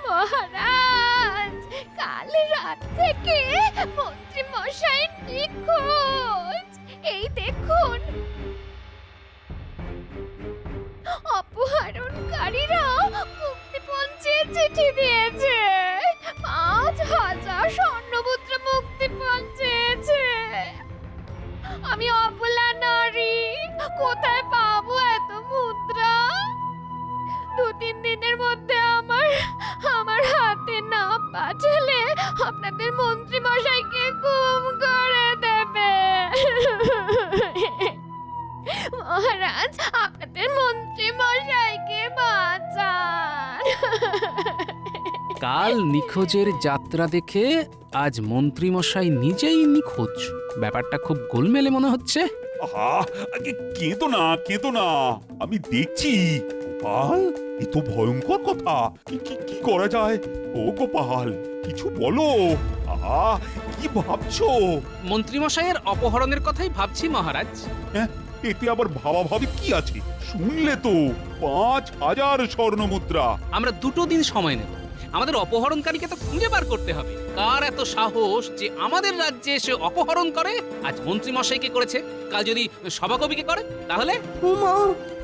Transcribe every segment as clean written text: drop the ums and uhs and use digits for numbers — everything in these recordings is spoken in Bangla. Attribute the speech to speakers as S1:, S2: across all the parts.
S1: মহারাজ, কাল রাত থেকে মন্ত্রী মশাই নিখোঁজ। এই দেখুন, অপহরণকারীরা মুক্তিপণ চেয়ে চিঠি দিয়েছে। 5,000 স্বর্ণমুদ্রা মুক্তিপণ চেয়েছে। আমি অবলা নারী, কোথায় পাবো এত মুদ্রা? 2-3 দিনের মধ্যে আমার হাতে না পাঠালে আপনাদের মন্ত্রী মশাইকে গুম করে দেবে। মহারাজ, আপনাদের মন্ত্রী মশাইকে বাঁচান।
S2: কাল নিখোঁজের যাত্রা দেখে আজ মন্ত্রীমশাই নিজেই নিখোঁজ। ব্যাপারটা খুব গোলমেলে মনে হচ্ছে।
S3: আহা, আগে কেঁদো না, আমি দেখছি। গোপাল, এ তো ভয়ঙ্কর কথা। কি করা যায়? ও গোপাল, কিছু বলো। আহা, কি ভাবছো?
S2: মন্ত্রীমশাইয়ের অপহরণের কথাই ভাবছি মহারাজ।
S3: হ্যাঁ, এতে আবার ভাবাভাবি কি আছে? শুনলে তো, 5,000 স্বর্ণমুদ্রা।
S2: আমরা 2 দিন সময় নেব। আমাদের অপহরণকারীকে তো খুঁজে বার করতে হবে। কার এত সাহস যে আমাদের রাজ্যে এসে অপহরণ করে? আজ মন্ত্রীমশাইকে করেছে, কাল যদি সভাকবিকে করে তাহলে?
S4: উমা,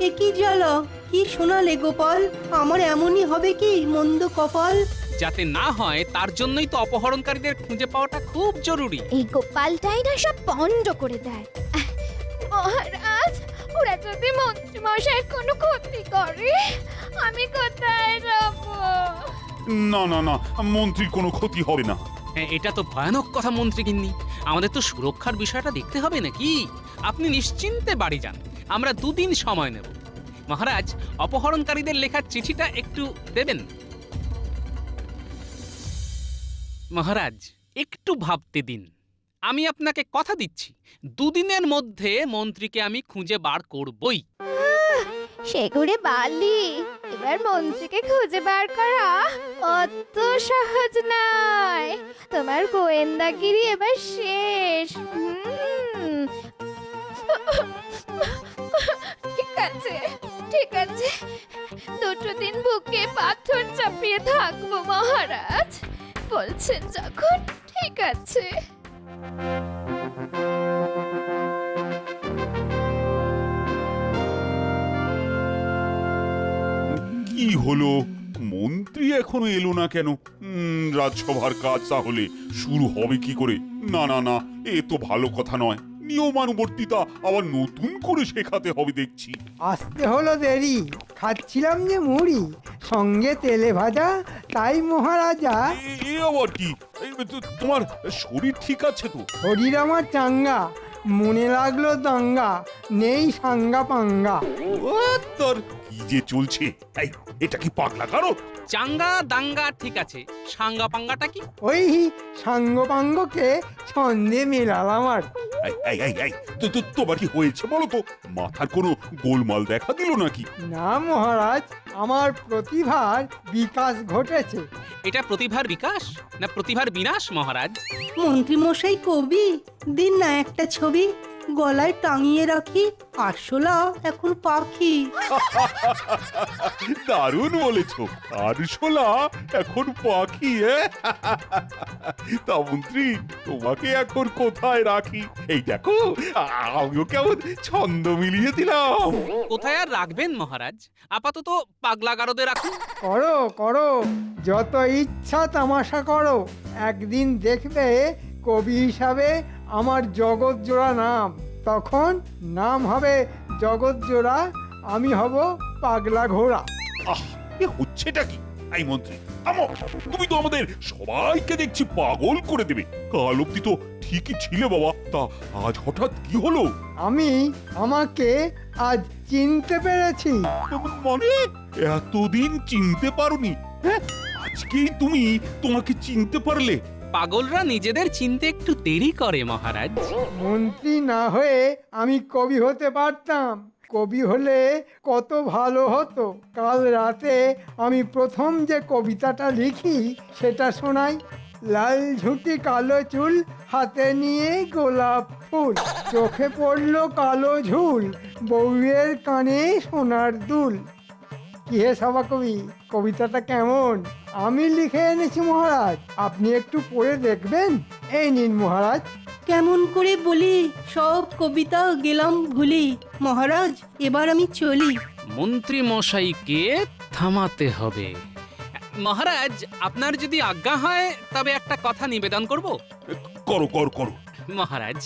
S4: এ কি জ্বালা! কি শোনালে গোপাল? আমার এমনই হবে কি মন্দ কপাল?
S2: যাতে না হয় তার জন্যই তো অপহরণকারীদের খুঁজে পাওয়াটা খুব জরুরি।
S1: এই গোপালটাই না সব পণ্ড করে দেয়। মহারাজ, ওরা যদি মন্ত্রী মশাই কোনো ক্ষতি করে, আমি কোথায় যাব?
S3: না, মন্ত্রীর কোনো ক্ষতি হবে না।
S2: হ্যাঁ, এটা তো ভয়ানক কথা মন্ত্রীগিন্নি। আমাদের তো সুরক্ষার বিষয়টা দেখতে হবে নাকি? আপনি নিশ্চিন্তে বাড়ি যান, আমরা 2 দিন সময় নেব। মহারাজ, অপহরণকারীদের লেখার চিঠিটা একটু দেবেন? মহারাজ, একটু ভাবতে দিন। আমি আপনাকে কথা দিচ্ছি, 2 দিনের মধ্যে মন্ত্রীকে আমি খুঁজে বার করবই।
S1: সেগুড়ে বালি, এবার মন্ত্রীকে খুঁজে বার করা অত সহজ নয়। তোমার গোয়েন্দাগিরি এবার শেষ। ঠিক আছে, 2 দিন বুকে পাথর চাপিয়ে থাকবো মহারাজ। বলছেন যখন, ঠিক আছে।
S3: কি হলো? মন্ত্রী এখনো এলো না কেন? রাজসভার কাজ তাহলে শুরু হবে কি করে? না, এ তো ভালো কথা নয়। নিয়মানুবর্তিতা আবার নতুন করে শেখাতে হবে দেখছি।
S5: আসতে হলো দেরি, খাচ্ছিলাম যে মুড়ি, সঙ্গে তেলে ভাজা, তাই মহারাজা।
S3: এ আবার কি? তোমার শরীর ঠিক আছে তো?
S5: শরীর আমার চাঙ্গা, মনে লাগলো দাঙ্গা, নেই সাঙ্গা পাঙ্গা।
S3: ও তোর কি যে চলছে! এটা কি পাগলা কারো?
S2: চাঙ্গা দাঙ্গা ঠিক আছে, সাঙ্গা পাঙ্গাটা কি?
S5: ওই সাঙ্গ পাঙ্গকে ছন্দে মেলালাম আর।
S3: তোমার কি হয়েছে বলো তো? মাথার কোনো গোলমাল দেখা দিল নাকি?
S5: না মহারাজ, আমার প্রতিভার বিকাশ ঘটেছে।
S2: এটা প্রতিভার বিকাশ না প্রতিভার বিনাশ মহারাজ?
S4: মন্ত্রী মশাই কবি, দিন না একটা ছবি, গলায় টাঙিয়ে রাখি, আরশোলা এখন পাখি।
S3: দারুণ বলেছো, আরশোলা এখন পাখি। তা মন্ত্রী, তোমাকে এখন কোথায় রাখি? এই দেখো, আমিও কেমন ছন্দ মিলিয়ে দিলাম।
S2: কোথায় আর রাখবেন মহারাজ? আপাতত পাগলা গারদে রাখুন।
S5: করো করো, যত ইচ্ছা তামাশা করো। একদিন দেখবে কবি হিসাবে আমার জগৎজোড়া নাম। তখন নাম হবে জগৎজোড়া, আমি হব পাগলা ঘোড়া।
S3: এ হচ্ছেটা কি? এই মন্ত্রী, থামো! তুমি তো আমাদের সবাইকে দেখছি পাগল করে দেবে। কাল অব্দি তো ঠিকই ছিলে বাবা, তা আজ হঠাৎ কি হলো?
S5: আমি আমাকে আজ চিনতে পেরেছি।
S3: মানে এতদিন চিনতে পারোনি? হ্যাঁ, আজকেই তুমি তোমাকে চিনতে পারলে?
S2: পাগলরা নিজেদের চিনতে একটু দেরি করে মহারাজ।
S5: মন্ত্রী না হয়ে আমি কবি হতে পারতাম। কবি হলে কত ভালো হতো। কাল রাতে আমি প্রথম যে কবিতাটা লিখি সেটা শোনাই। লাল ঝুঁটি কালো চুল, হাতে নিয়ে গোলাপ ফুল, চোখে পড়লো কালো ঝুল, বউয়ের কানে সোনার দুল। কি হে সভা কবি, কবিতাটা কেমন? আমি লিখে এনেছি মহারাজ, আপনি একটু পড়ে দেখবেন। এই নিন মহারাজ।
S4: কেমন করে বলি, সব কবিতা গেলাম ভুলি। মহারাজ, এবার আমি চলি।
S2: মন্ত্রী মশাইকে থামাতে হবে। মহারাজ, আপনার যদি আজ্ঞা হয় তবে একটা কথা নিবেদন করব।
S3: করো করো করো।
S2: মহারাজ,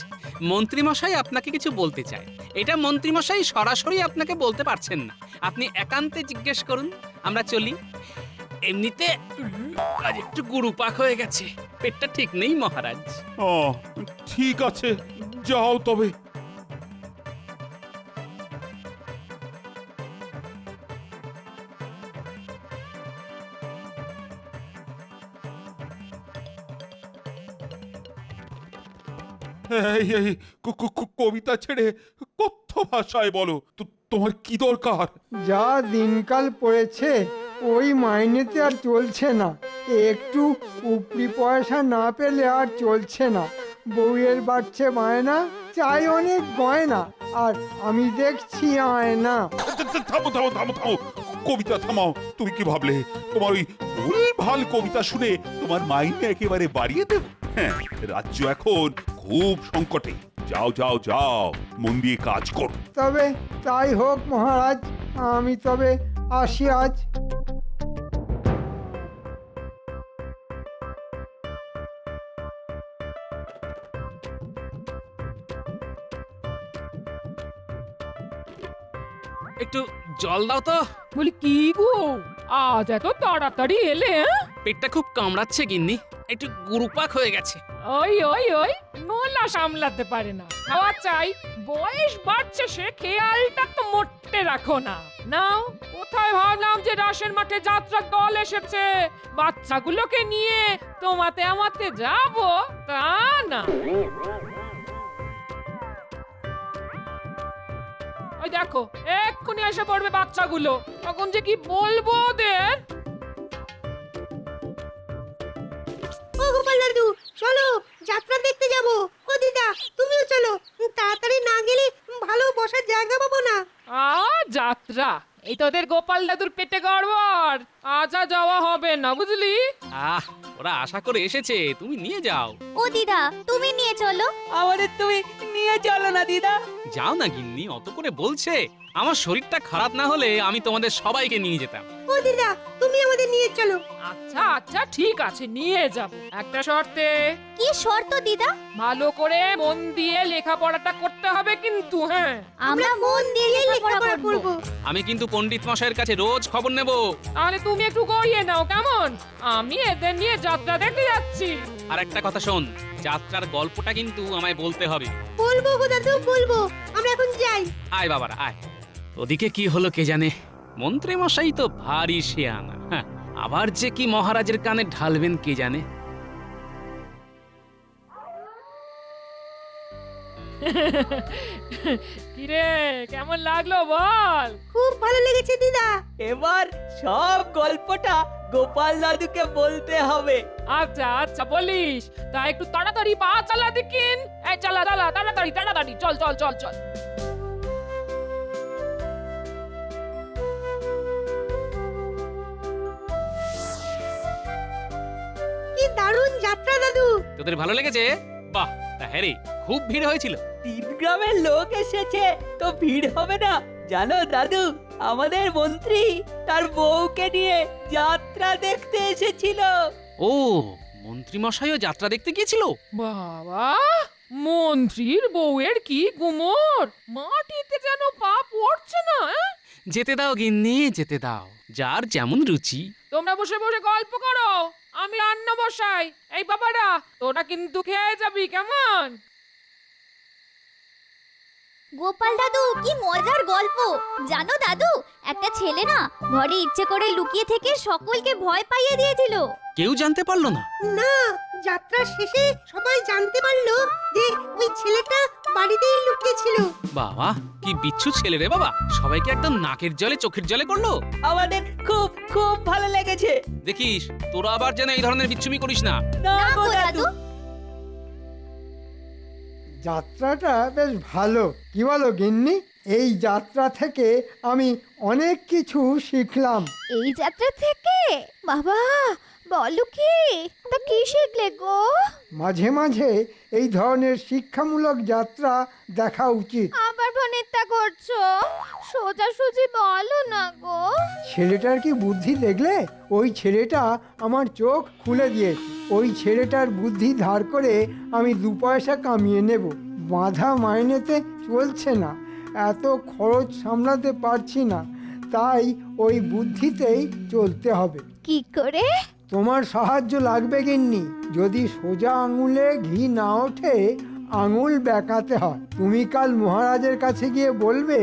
S2: মন্ত্রী মশাই আপনাকে কিছু বলতে চায়। এটা মন্ত্রী মশাই সরাসরি আপনাকে বলতে পারছেন না, আপনি একান্তে জিজ্ঞেস করুন। আমরা চলি। এমনিতে আজ একটু গুরুপাক হয়ে গেছে, পেটটা ঠিক নেই মহারাজ।
S3: ঠিক আছে, যাও তবে। এই কবিতা ছেড়ে কথ্য ভাষায় বলো তো, তোমার কি দরকার?
S5: যা দিনকাল পড়েছে ওই মাইনেতে আর চলছে না। একটু উপরি পয়সা না পেলে আর চলছে না। বউয়ের বাড়ছে বায়না, চাই অনেক গয়না, আর আমি দেখছি আয়না।
S3: থামো থামো থামো থামো, কবিতা থামাও। তুমি কি ভাবলে তোমার ওই ভুলভাল কবিতা শুনে তোমার মাইনে একেবারে বাড়িয়ে দেব? হ্যাঁ, রাজ্য এখন খুব সংকটে। যাও যাও যাও, মন দিয়ে কাজ করো।
S5: তবে তাই হোক মহারাজ, আমি তবে আসি আজ।
S2: একটু জল দাও তো।
S6: বলি কি গো, আজ এত তাড়াতাড়ি এলে?
S2: পেটটা খুব কামড়াচ্ছে গিন্নি, একটু গুরুপাক হয়ে গেছে।
S6: ওই ওই ওই নোলা সামলাতে পারে না, খাওয়া চাই। বয়স বাড়ছে, সে খেয়ালটা তো মোটে রাখো না। নাও, কোথায় ভাবলাম যে রাসের মাঠে যাত্রার দল এসেছে, বাচ্চাগুলোকে নিয়ে তোমাতে আমাতে যাব, তা না। ওই দেখো, এক্ষুনি এসে পড়বে বাচ্চাগুলো, তখন যে কি বলবো ওদের।
S4: ও গোপাল দাদু, চলো যাত্রা দেখতে যাব। ও দিদা, তুমিও চলো, তাড়াতাড়ি না গেলে ভালো বসার জায়গা পাবো না।
S6: যাত্রা, এই তোদের গোপাল দাদুর পেটে গড়বড়, আজ আর যাওয়া হবে না, বুঝলি?
S2: ওরা আশা করে এসেছে, তুমি নিয়ে যাও।
S1: ও দিদা, তুমি নিয়ে চলো।
S7: আমাদের তুমি নিয়ে চলো না দিদা।
S2: যাও না গিন্নি, অত করে বলছে। আমার শরীরটা খারাপ না হলে আমি তোমাদের সবাইকে নিয়ে যেতাম।
S4: ও দিদা, তুমি আমাদের নিয়ে চলো।
S6: আচ্ছা আচ্ছা, ঠিক আছে, নিয়ে যাব, একটা শর্তে।
S1: কি শর্ত দিদা?
S6: ভালো করে মন দিয়ে লেখাপড়াটা করতে হবে কিন্তু। হ্যাঁ,
S1: আমরা মন দিয়ে লেখাপড়া করব।
S2: আমি কিন্তু পণ্ডিত মশাইয়ের কাছে রোজ খবর নেব।
S6: তাহলে তুমি একটু গড়িয়ে নাও, কেমন? আমি এদের নিয়ে যাত্রা দেখতে যাচ্ছি।
S2: আর একটা কথা শোন, যাত্রার গল্পটা কিন্তু আমায় বলতে হবে।
S4: বলবো গো দাদু, বলবো। আমরা এখন যাই।
S2: আয় বাবারা আয়। ওদিকে কি হলো কে জানে, মন্ত্রী মশাই তো ভারী শেয়ানা। হ্যাঁ, আবার যে কি মহারাজের কানে ঢালবেন কে জানে।
S6: কিরে, কেমন লাগলো বল?
S4: খুব ভালো লেগেছে দিদা।
S7: এবার সব গল্পটা গোপাল দাদুকে বলতে হবে।
S6: আচ্ছা আচ্ছা, বলিস। তা একটু তাড়াতাড়ি পা চালা দেখিন। এই চালা চালা, তাড়াতাড়ি তাড়াতাড়ি, চল চল চল চল।
S4: কি দারুণ যাত্রা দাদু।
S2: তোদের ভালো লেগেছে? বাহ, তা হ্যাঁ রে, খুব ভিড় হয়েছিল।
S7: 3 গ্রামের লোক এসেছে, তো ভিড় হবে না? জানো দাদু, আমাদের মন্ত্রী তার বউকে নিয়ে যাত্রা দেখতে এসেছিল।
S2: ও, মন্ত্রী মশাইও যাত্রা দেখতে গিয়েছিল?
S6: বাবা, মন্ত্রীর বউয়ের কি গুমর, মাটিতে যেন পা পড়ছে না।
S2: যেতে দাও গিন্নি, যেতে দাও, যার যেমন রুচি।
S6: তোমরা বসে বসে গল্প করো, আমি রান্না বসাই। এই বাবারা, তোরা কিন্তু খেয়ে যাবি, কেমন?
S1: গোপাল দাদু, কি মজার গল্প। জানো দাদু, একটা ছেলে না ঘরে ইচ্ছে করে লুকিয়ে থেকে সকলকে ভয় পাইয়ে দিয়েছিল।
S2: কেউ জানতে পারলো না?
S4: না, যাত্রা শেষে সবাই জানতে পারলো যে ওই ছেলেটা বাড়িতেই লুকিয়েছিল।
S2: বাবা, কি বিচ্ছু ছেলে রে বাবা, সবাইকে একদম নাকের জলে চোখের জলে করলো।
S7: আমাদের খুব খুব ভালো লেগেছে।
S2: দেখিস, তোরা আবার যেন এই ধরনের বিচ্ছুমি করিস না।
S7: না
S1: না
S7: গো
S1: গো
S7: দাদু।
S1: দাদু।
S5: যাত্রাটা বেশ ভালো, কি বলো গিন্নি? এই যাত্রা থেকে আমি অনেক কিছু শিখলাম।
S1: এই যাত্রা থেকে বাবা বলো কি, তা কি শিখলে গো?
S5: মাঝে মাঝে এই ধরনের শিক্ষামূলক যাত্রা দেখা উচিত।
S1: আবার ফোনেরটা করছো, সোজাসুজি বলো না গো।
S5: ছেলেটার কি বুদ্ধি দেখলে? ওই ছেলেটা আমার চোখ খুলে দিয়েছে। ওই ছেলেটার বুদ্ধি ধার করে আমি 2 পয়সা কামিয়ে নেব। বাঁধা মাইনেতে চলছে না, এত খরচ সামলাতে পারছি না, তাই ওই বুদ্ধিতেই চলতে হবে।
S1: কি করে?
S5: তোমার সাহায্য লাগবে গিন্নি। যদি সোজা আঙুলে ঘি না ওঠে, আঙুল বেঁকাতে হয়। তুমি কাল মহারাজের কাছে গিয়ে বলবে,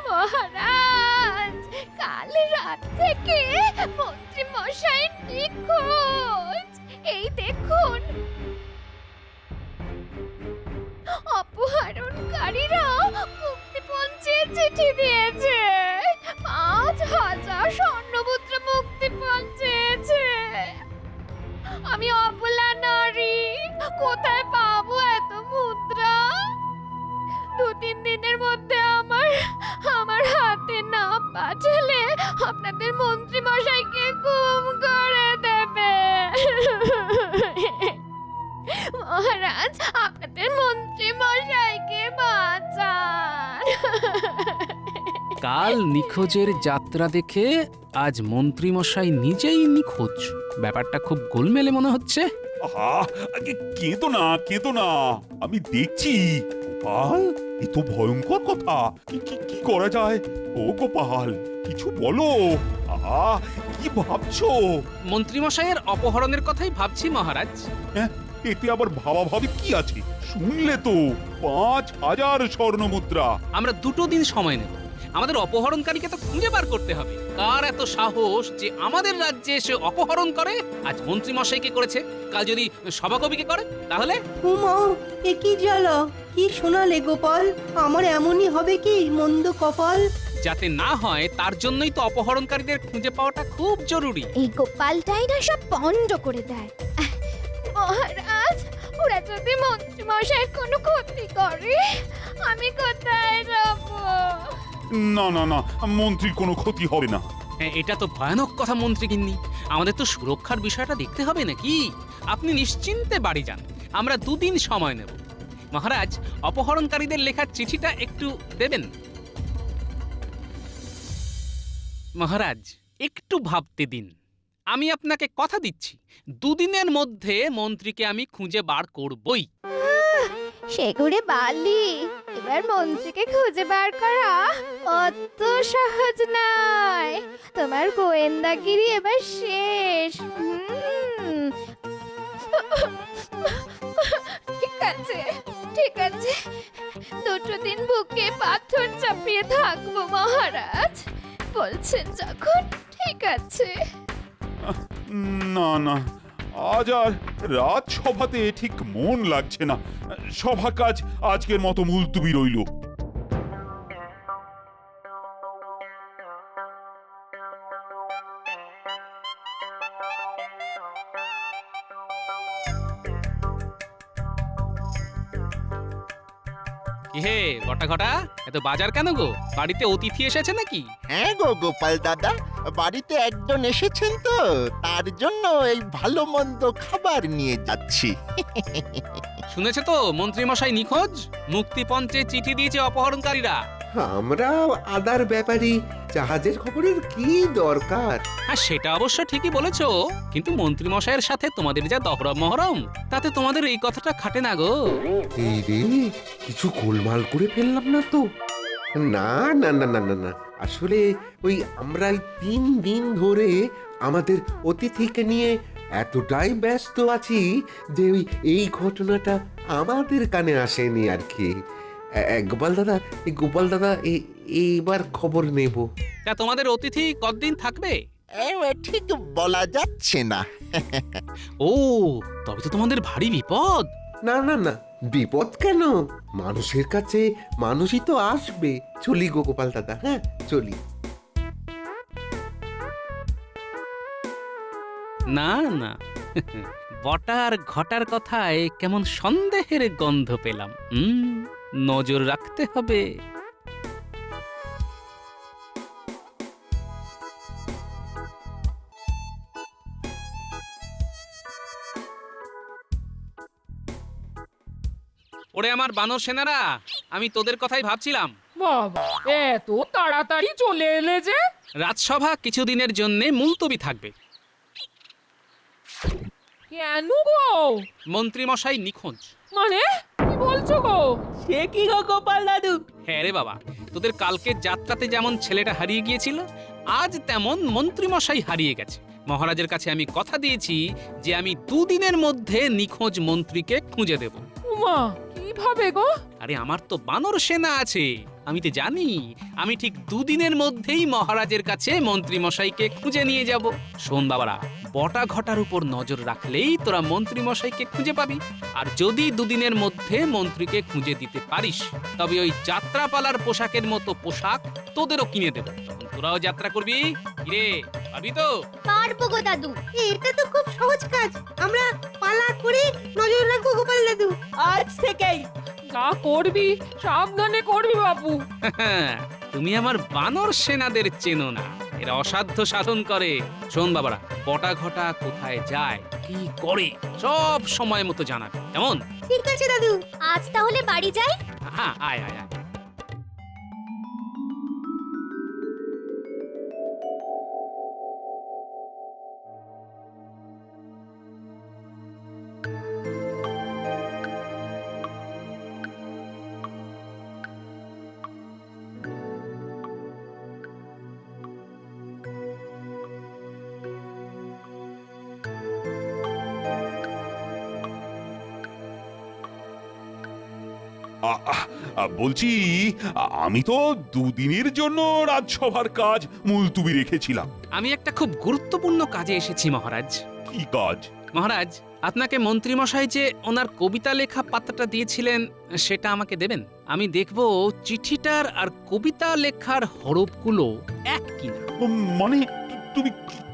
S1: মহারাজ, কাল রাত থেকে মন্ত্রী মশাই নিখোঁজ। এই দেখুন, অপহরণকারীরা মুক্তিপঞ্চের চিঠি দিয়েছে। 5,000 স্বর্ণমুদ্রা মুক্তিপণ চেয়েছে। আমি অবলা নারী, কোথায় পাবো এত মুদ্রা? 2-3 দিনের মধ্যে আমার হাতে না পাঠালে আপনাদের মন্ত্রী মশাইকে গুম করে দেবে। মহারাজ, আপনাদের মন্ত্রী মশাইকে বাঁচান।
S2: কাল নিখোঁজের যাত্রা দেখে আজ মন্ত্রীমশাই নিজেই নিখোঁজ। ব্যাপারটা খুব গোলমেলে মনে হচ্ছে।
S3: আহা, আগে কেঁদো না, আমি দেখছি। গোপাল, এ তো ভয়ঙ্কর কথা। কি করা যায়? ও গোপাল, কিছু বলো। আহা, কি ভাবছো?
S2: মন্ত্রীমশাইয়ের অপহরণের কথাই ভাবছি মহারাজ।
S3: হ্যাঁ, এতে আবার ভাবাভাবি কি আছে? শুনলে তো, 5,000 স্বর্ণমুদ্রা।
S2: আমরা 2 দিন সময় নেব। আমাদের অপহরণকারীকে তো খুঁজে বার করতে হবে। কার এত সাহস যে আমাদের রাজ্যে এসে অপহরণ করে? আজ মন্ত্রীমশাইকে করেছে, কাল যদি সভাকবিকে করে তাহলে?
S4: উমা, এ কি জ্বালা! কি শোনালে গোপাল? আমার এমনই হবে কি মন্দ কপাল?
S2: যাতে না হয় তার জন্যই তো অপহরণকারীদের খুঁজে পাওয়াটা খুব জরুরি।
S1: এই গোপালটাই না সব পণ্ড করে দেয়। মহারাজ, ওরা যদি মন্ত্রী মশাইয়ের কোনো ক্ষতি করে, আমি কোথায় যাব?
S3: না, মন্ত্রীর কোনো ক্ষতি হবে না।
S2: হ্যাঁ, এটা তো ভয়ানক কথা মন্ত্রী গিন্নি। আমাদের তো সুরক্ষার বিষয়টা দেখতে হবে নাকি? আপনি নিশ্চিন্তে বাড়ি যান, আমরা 2 দিন সময় নেব। মহারাজ, অপহরণকারীদের লেখার চিঠিটা একটু দেবেন? মহারাজ, একটু ভাবতে দিন। আমি আপনাকে কথা দিচ্ছি, 2 দিনের মধ্যে মন্ত্রীকে আমি খুঁজে বার করবই।
S1: সেগুড়ে বালি, এবার মন্ত্রীকে খুঁজে বার করা অত সহজ নয়। তোমার গোয়েন্দাগিরি এবার শেষ। ঠিক আছে, 2 দিন বুকে পাথর চাপিয়ে থাকবো মহারাজ। বলছেন যখন, ঠিক আছে।
S3: না, আজ আর রাজসভাতে ঠিক মন লাগছে না। সভা কাজ আজকের মতো মুলতুবি রইল।
S2: কি হে ঘটা, এত বাজার কেন গো? বাড়িতে অতিথি এসেছে নাকি?
S8: হ্যাঁ গো গোপাল দাদা, বাড়িতে একজন এসেছেন তো, তার জন্য এই ভালো মন্দ খাবার নিয়ে যাচ্ছি।
S2: শুনেছে তো মন্ত্রীমশাই নিখোঁজ? মুক্তিপঞ্চে চিঠি দিয়েছে অপহরণকারীরা।
S9: আমরা আদার ব্যাপারী, জাহাজের খবরের কি দরকার?
S2: হ্যাঁ, সেটা অবশ্য ঠিকই বলেছো, কিন্তু মন্ত্রীমশাইয়ের সাথে তোমাদের যা দহরম মহরম, তাতে তোমাদের এই কথাটা খাটে না গো।
S9: এই রে, কিছু গোলমাল করে ফেললাম না তো? না, আসলে ওই আমরা 3 দিন ধরে আমাদের অতিথিকে নিয়ে এতটাই ব্যস্ত আছি যে এই ঘটনাটা আমাদের কানে আসেনি আর কি। গোপাল দাদা এইবার খবর নেব।
S2: তা তোমাদের অতিথি কতদিন থাকবে?
S8: ঠিক বলা যাচ্ছে না।
S2: ও, তবে তো তোমাদের ভারী বিপদ।
S9: না না না, বিপদ কেন? মানুষের কাছে মানুষই তো আসবে। চলি গো গোপাল দাদা, হ্যাঁ চলি।
S2: না না, বটার ঘটার কথায় কেমন সন্দেহের গন্ধ পেলাম। নজর রাখতে হবে। ওরে আমার বানর সেনারা, আমি তোদের কথাই ভাবছিলাম।
S6: বাবা, এত তাড়াতাড়ি চলে এলে যে?
S2: রাজসভা কিছুদিনের জন্য মুলতবি থাকবে।
S6: কেন গো?
S2: মন্ত্রী মশাই নিখোঁজ।
S6: মানে কি বলছো গো?
S7: সে কি গো গোপাল দাদু?
S2: হ্যাঁ রে বাবা, তোদের কালকে যাত্রাতে যেমন ছেলেটা হারিয়ে গিয়েছিল, আজ তেমন মন্ত্রী মশাই হারিয়ে গেছে। মহারাজের কাছে আমি কথা দিয়েছি যে আমি 2 দিনের মধ্যে নিখোঁজ মন্ত্রীকে খুঁজে দেব।
S6: উমা, কিভাবে গো?
S2: আরে আমার তো বানর সেনা আছে, আমি তো জানি আমি ঠিক 2 দিনের মধ্যেই মহারাজের কাছে মন্ত্রী মশাইকে খুঁজে নিয়ে যাব। শোন বাবারা, বটা ঘটার উপর নজর রাখলেই তোরা মন্ত্রী মশাইকে খুঁজে পাবি। আর যদি 2 দিনের মধ্যে মন্ত্রীকে খুঁজে দিতে পারিস, তবে ওই যাত্রাপালার পোশাকের মতো পোশাক তোদেরও কিনে দেব। তখন তোরাও যাত্রা করবি। কিরে, পারবি তো?
S1: পারবো গো দাদু।
S4: এটা তো খুব সহজ কাজ। আমরা পালা করে নজর রাখবো গোপাল দাদু।
S7: আজ থেকেই।
S6: যা করবি সাবধানে করবি বাবু।
S2: তুমি আমার বানর সেনাদের চেনো না, এরা অসাধ্য সাধন করে। শোন বাবারা, বটা ঘটা কোথায় যায়, কি করে, সব সময় মতো জানাবে, কেমন?
S4: ঠিক আছে দাদু।
S1: আজ তাহলে বাড়ি যাই।
S2: হ্যাঁ, আয় আয় আয়।
S3: বলছি, আমি তো 2 দিনের জন্য রাজসভার কাজ মুলতুবি রেখেছিলাম।
S2: আমি একটা খুব গুরুত্বপূর্ণ কাজে এসেছি মহারাজ।
S3: কি কাজ?
S2: মহারাজ, আপনাকে মন্ত্রীমশাই যে ওনার কবিতা লেখা পাতাটা দিয়েছিলেন, সেটা আমাকে দেবেন। আমি দেখব চিঠিটার আর কবিতা লেখার হরফগুলো এক কিনা।
S3: মানে তুমি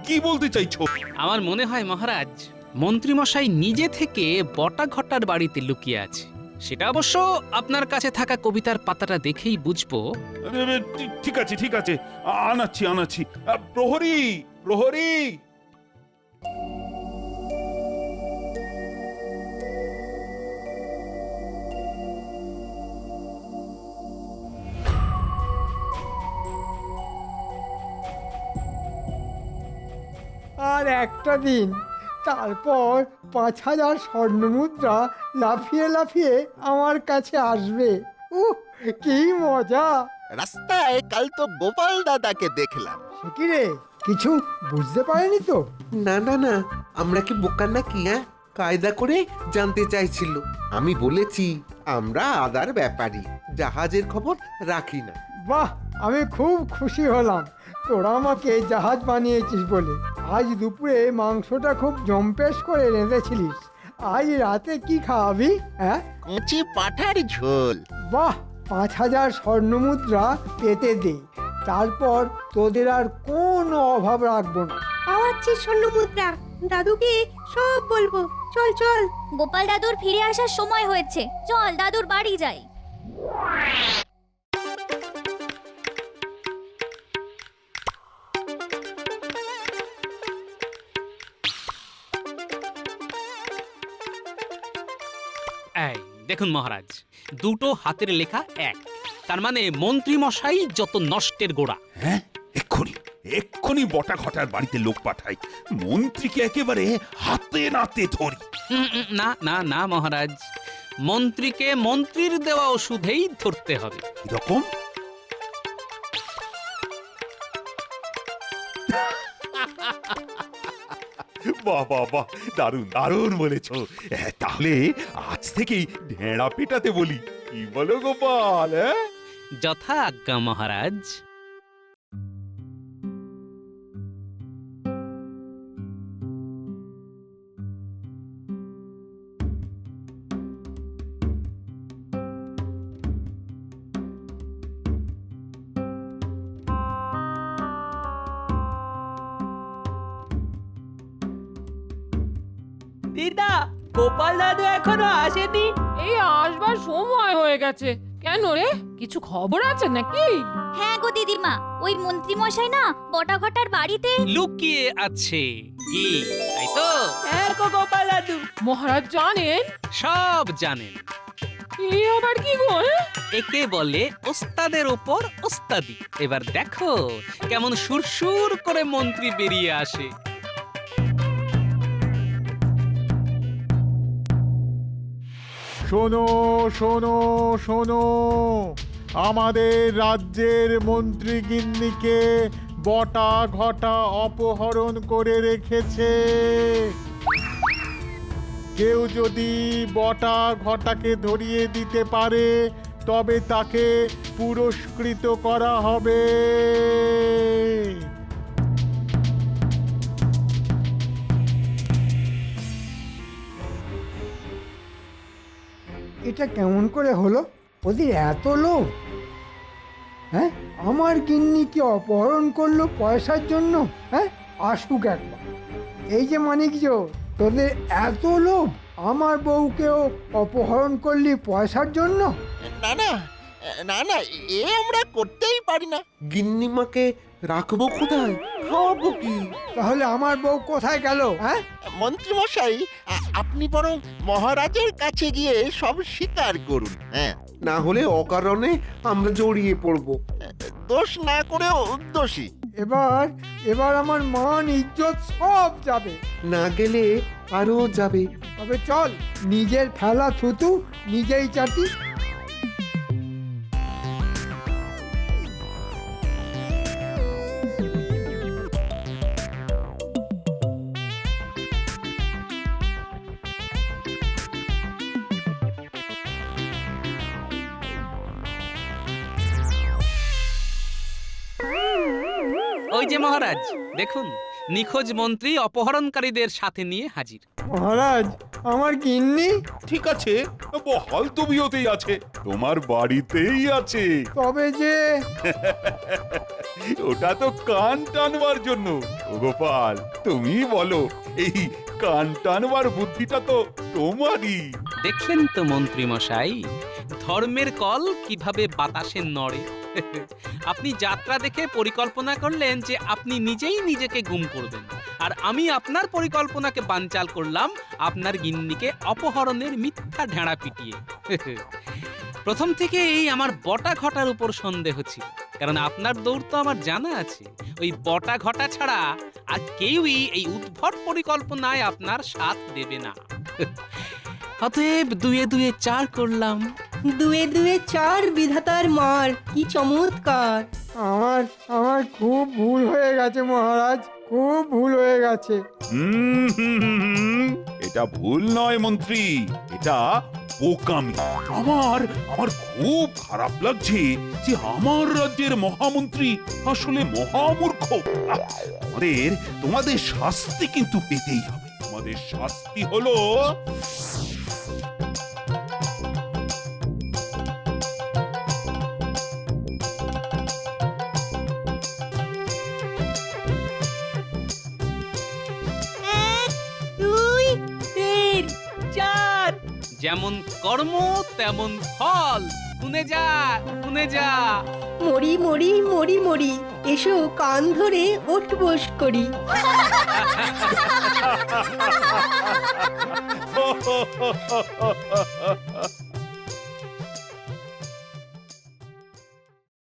S3: কি বলতে চাইছো?
S2: আমার মনে হয় মহারাজ, মন্ত্রীমশাই নিজে থেকে বটা ঘটার বাড়িতে লুকিয়ে আছে। সেটা অবশ্য আপনার কাছে থাকা কবিতার পাতাটা দেখেই বুঝবো।
S3: ঠিক আছে ঠিক আছে, আনাচ্ছি। প্রহরী, প্রহরী।
S5: আর একটা দিন, তারপর 5,000 স্বর্ণমুদ্রা লাফিয়ে লাফিয়ে আমার কাছে আসবে। কি মজা!
S8: রাস্তায় কাল তো গোপাল দাদাকে দেখলাম।
S5: সে কি রে, কিছু বুঝতে পারেনি তো?
S9: না না না, আমরা কি বোকা নাকি? হ্যাঁ, কায়দা করে জানতে চাইছিল। আমি বলেছি আমরা আদার ব্যাপারী, জাহাজের খবর রাখি না।
S5: বাহ, আমি খুব খুশি হলাম তোরা আমাকে জাহাজ বানিয়েছিস বলে। আজ দুপুরে মাংসটা খুব জম্পেশ করে রেঁধেছিলিস। আজ রাতে কি খাওয়াবি? হ্যাঁ,
S8: কচি পাঠার ঝোল।
S5: বাহ, 5,000 স্বর্ণমুদ্রা পেতে দে, তারপর তোদের আর কোনো অভাব রাখবো না।
S4: পাওয়াচ্ছি স্বর্ণমুদ্রা, দাদুকে সব বলবো। চল চল।
S1: গোপাল দাদুর ফিরে আসার সময় হয়েছে, চল দাদুর বাড়ি যাই।
S2: এই দেখুন মহারাজ, দুটো হাতের লেখা এক, তার মানে মন্ত্রী মশাই যত নষ্টের গোড়া।
S3: হ্যাঁ, এক্ষুনি বটা ঘটার বাড়িতে লোক পাঠাই, মন্ত্রীকে একেবারে হাতে নাতে ধরি।
S2: না না না মহারাজ, মন্ত্রীকে মন্ত্রীর দেওয়া ওষুধেই ধরতে হবে।
S3: এরকম বাহ বাহ বাহ, দারুণ দারুণ বলেছ। তাহলে আজ থেকেই ঢেঁড়া পেটাতে বলি, কি বলো গোপাল?
S2: যথা আজ্ঞা মহারাজ।
S7: দিদা গোপাল দাদু এখনো আসেনি।
S6: এই আসবার সময় হয়ে গেছে। কেন রে, কিছু খবর আছে নাকি?
S10: হ্যাঁ গো দিদিমা, ওই মন্ত্রী মশাই না বটা ঘটার বাড়িতে
S2: লুকিয়ে আছে কি, তাই তো?
S7: হ্যাঁ গো গোপাল দাদু।
S6: মহারাজ জানেন?
S2: সব জানেন।
S6: এ আবার কি গো?
S2: একে বলে ওস্তাদের ওপর ওস্তাদি। এবার দেখো কেমন সুরসুর করে মন্ত্রী বেরিয়ে আসে।
S11: শোনো শোনো শোনো, আমাদের রাজ্যের মন্ত্রী গিন্নিকে বটা ঘটা অপহরণ করে রেখেছে। কেউ যদি বটা ঘটাকে ধরিয়ে দিতে পারে তবে তাকে পুরস্কৃত করা হবে।
S5: এটা কেমন করে হলো? ওদের এত লোভ! হ্যাঁ, আমার গিন্নিকে অপহরণ করলো পয়সার জন্য। হ্যাঁ, আসুক একবার। এই যে মানিকজো, তোদের এত লোভ, আমার বউকেও অপহরণ করলি পয়সার জন্য?
S8: না না না না, এ আমরা করতেই পারি না।
S9: গিন্নিমাকে রাখবো কোথায়, খাওয়াবো কি?
S5: তাহলে আমার বউ কোথায় গেল? হ্যাঁ,
S8: মন্ত্রী মশাই, আপনি বরং মহারাজের কাছে গিয়ে সব স্বীকার করুন। হ্যাঁ,
S9: না হলে অকারণে আমরা জড়িয়ে পড়বো।
S8: দোষ না করেও দোষী।
S5: এবার আমার মান ইজ্জত সব যাবে।
S9: না গেলে আরো যাবে।
S5: তবে চল, নিজের ফেলা থুতু নিজেই চাটি।
S2: ওই যে মহারাজ দেখুন, নিখোঁজ মন্ত্রী অপহরণকারীদের সাথে নিয়ে হাজির।
S5: মহারাজ, আমার গিন্নি?
S3: ঠিক আছে, বহাল তবিয়তেই আছে, তোমার বাড়িতেই আছে।
S5: তবে যে
S3: ওটা তো কান টানবার জন্য। ও গোপাল, তুমি বলো, এই কান টানবার বুদ্ধিটা তো তোমারই।
S2: দেখলেন তো মন্ত্রী মশাই, ধর্মের কল কিভাবে বাতাসে নড়ে। আপনি যাত্রা দেখে পরিকল্পনা করলেন যে আপনি নিজেই নিজেকে গুম করবেন, আর আমি আপনার পরিকল্পনাকে বানচাল করলাম আপনার গিন্নিকে অপহরণের মিথ্যা ঢেঁড়া পিটিয়ে। প্রথম থেকে এই আমার বটা ঘটার উপর সন্দেহ ছিল, কারণ আপনার দৌড় তো আমার জানা আছে। ওই বটা ঘটা ছাড়া আর কেউই এই উদ্ভট পরিকল্পনায় আপনার সাথ দেবে না। অতএব 2 এ 2 4 করলাম।
S4: 2 এ 2 4 বিধাতার মার, কি চমৎকার!
S5: আমার খুব ভুল হয়ে গেছে মহারাজ, খুব ভুল হয়ে গেছে।
S3: এটা ভুল নয় মন্ত্রী, এটা বোকামি। আমার খুব খারাপ লাগছে যে আমার রাজ্যের মহামন্ত্রী আসলে মহামূর্খ। তোমাদের শাস্তি কিন্তু পেতেই হবে। তোমাদের শাস্তি হলো
S2: যেমন কর্ম তেমন ফল। শুনে যা, শুনে যা।
S4: মরি মরি মরি মরি, এসো কান ধরে ওঠ বস করি।